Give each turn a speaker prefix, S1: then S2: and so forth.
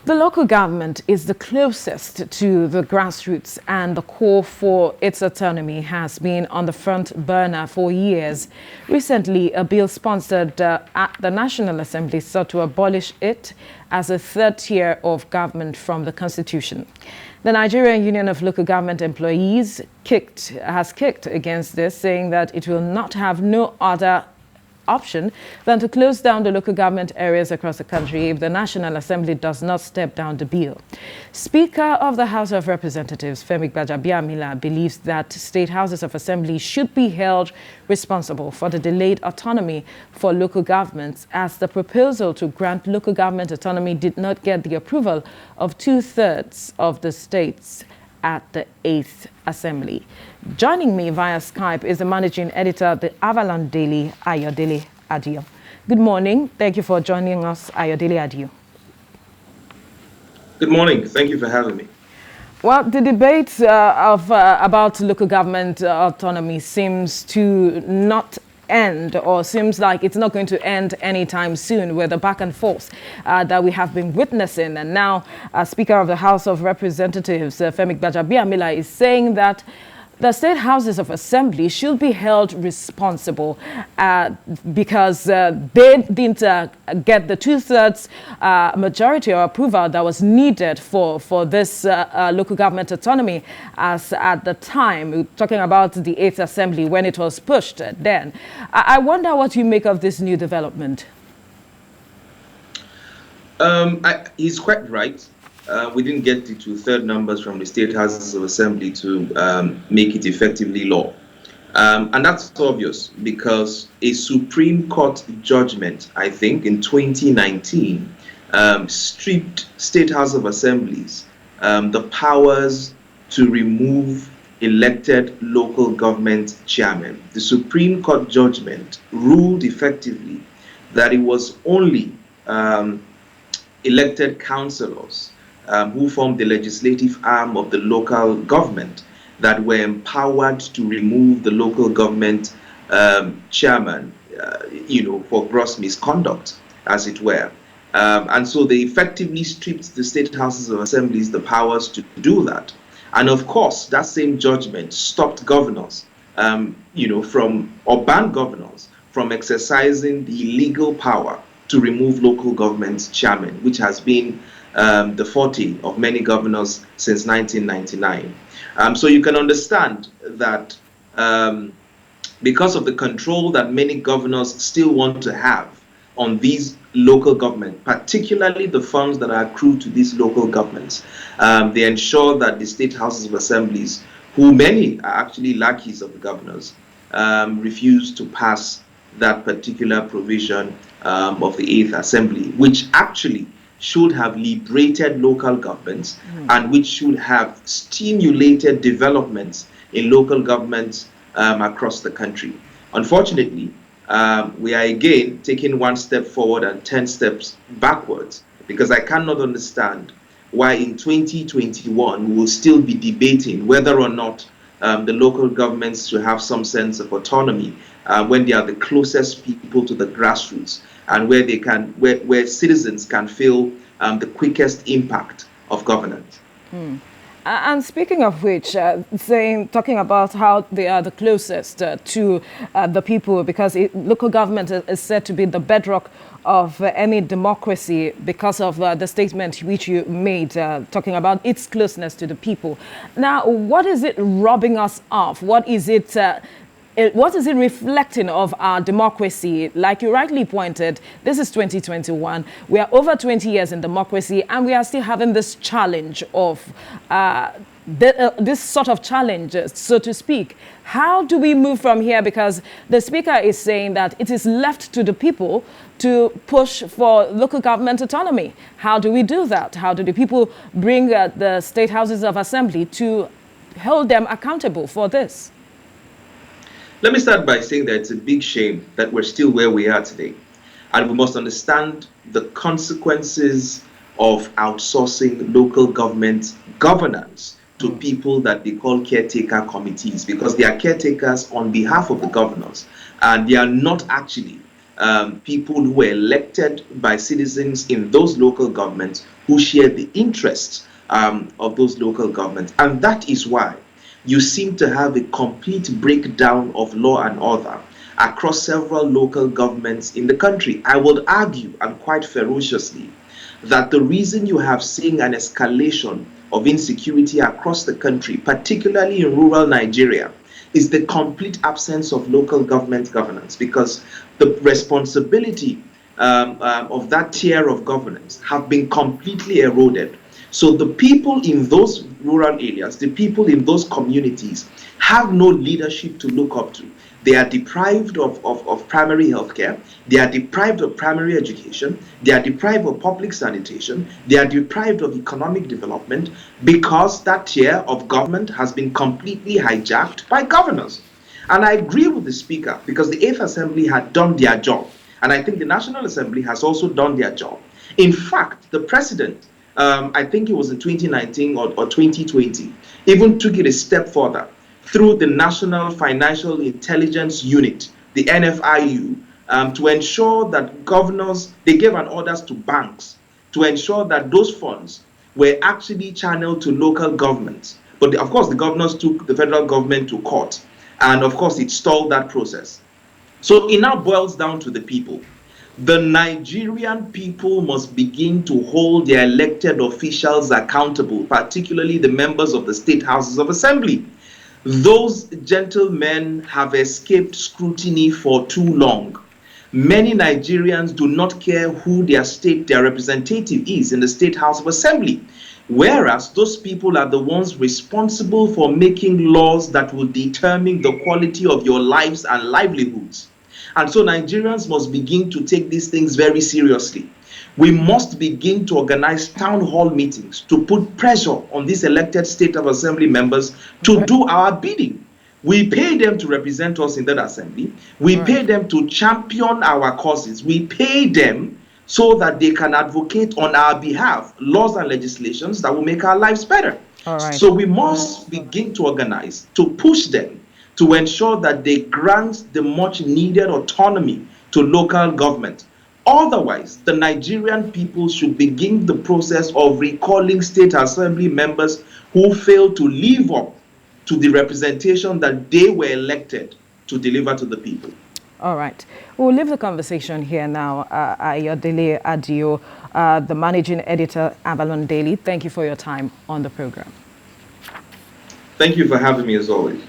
S1: The local government is the closest to the grassroots, and the call for its autonomy has been on the front burner for years. Recently, a bill sponsored at the National Assembly sought to abolish it as a third tier of government from the Constitution. The Nigerian Union of Local Government Employees has kicked against this, saying that it will not have no other option than to close down the local government areas across the country if the National Assembly does not step down the bill. Speaker of the House of Representatives, Femi Gbajabiamila, believes that state houses of assembly should be held responsible for the delayed autonomy for local governments, as the proposal to grant local government autonomy did not get the approval of 2/3 of the states at the 8th Assembly. Joining me via Skype is the managing editor of the Avalon Daily, Ayodele Adio. Good morning. Thank you for joining us, Ayodele Adio.
S2: Good morning. Thank you for having me.
S1: Well, the debate about local government autonomy seems to not end, or seems like it's not going to end anytime soon, with the back and forth that we have been witnessing. And now Speaker of the House of Representatives, Femi Gbajabiamila, is saying that the state houses of assembly should be held responsible because they didn't get the 2/3 majority or approval that was needed for this local government autonomy, as at the time, we're talking about the 8th Assembly when it was pushed then. I wonder what you make of this new development.
S2: He's quite right. We didn't get the 2/3 numbers from the state houses of assembly to make it effectively law. And that's obvious because a Supreme Court judgment, I think, in 2019, stripped state house of assemblies the powers to remove elected local government chairmen. The Supreme Court judgment ruled effectively that it was only elected councillors who formed the legislative arm of the local government that were empowered to remove the local government chairman, for gross misconduct, as it were. And so they effectively stripped the state houses of assemblies the powers to do that. And of course, that same judgment stopped governors, or banned governors from exercising the legal power to remove local government chairmen, which has been the forte of many governors since 1999. So you can understand that because of the control that many governors still want to have on these local government, particularly the funds that are accrued to these local governments, they ensure that the state houses of assemblies, who many are actually lackeys of the governors, refuse to pass that particular provision of the 8th Assembly, which actually should have liberated local governments and which should have stimulated developments in local governments across the country. Unfortunately, we are again taking one step forward and 10 steps backwards, because I cannot understand why in 2021 we will still be debating whether or not the local governments should have some sense of autonomy when they are the closest people to the grassroots, and where they can, where citizens can feel the quickest impact of governance.
S1: And speaking of which, talking about how they are the closest to the people, because local government is said to be the bedrock of any democracy because of the statement which you made, talking about its closeness to the people. Now, what is it robbing us of? What is it reflecting of our democracy? Like you rightly pointed, this is 2021. We are over 20 years in democracy, and we are still having this challenge of this sort of challenge, so to speak. How do we move from here? Because the speaker is saying that it is left to the people to push for local government autonomy. How do we do that? How do the people bring the state houses of assembly to hold them accountable for this?
S2: Let me start by saying that it's a big shame that we're still where we are today. And we must understand the consequences of outsourcing local government governance to people that they call caretaker committees, because they are caretakers on behalf of the governors, and they are not actually people who were elected by citizens in those local governments who share the interests of those local governments. And that is why you seem to have a complete breakdown of law and order across several local governments in the country. I would argue, and quite ferociously, that the reason you have seen an escalation of insecurity across the country, particularly in rural Nigeria, is the complete absence of local government governance, because the responsibility of that tier of governance have been completely eroded. So the people in those rural areas, the people in those communities, have no leadership to look up to. They are deprived of primary health care. They are deprived of primary education. They are deprived of public sanitation. They are deprived of economic development because that tier of government has been completely hijacked by governors. And I agree with the Speaker, because the 8th Assembly had done their job. And I think the National Assembly has also done their job. In fact, the President, I think it was in 2019 or 2020, even took it a step further through the National Financial Intelligence Unit, the NFIU, to ensure that governors, they gave an orders to banks to ensure that those funds were actually channeled to local governments. But of course, the governors took the federal government to court, and of course, it stalled that process. So it now boils down to the people. The Nigerian people must begin to hold their elected officials accountable, particularly the members of the state houses of assembly. Those gentlemen have escaped scrutiny for too long. Many Nigerians do not care who their representative is in the State House of Assembly, whereas those people are the ones responsible for making laws that will determine the quality of your lives and livelihoods. And so Nigerians must begin to take these things very seriously. We must begin to organize town hall meetings to put pressure on these elected State of Assembly members to do our bidding. We pay them to represent us in that assembly. We pay them to champion our causes. We pay them so that they can advocate on our behalf laws and legislations that will make our lives better.
S1: All right.
S2: So we must begin to organize, to push them, to ensure that they grant the much needed autonomy to local government. Otherwise, the Nigerian people should begin the process of recalling State Assembly members who fail to live up to the representation that they were elected to deliver to the people.
S1: All right. We'll leave the conversation here now. Ayodele Adio, the managing editor, Avalon Daily. Thank you for your time on the program.
S2: Thank you for having me, as always.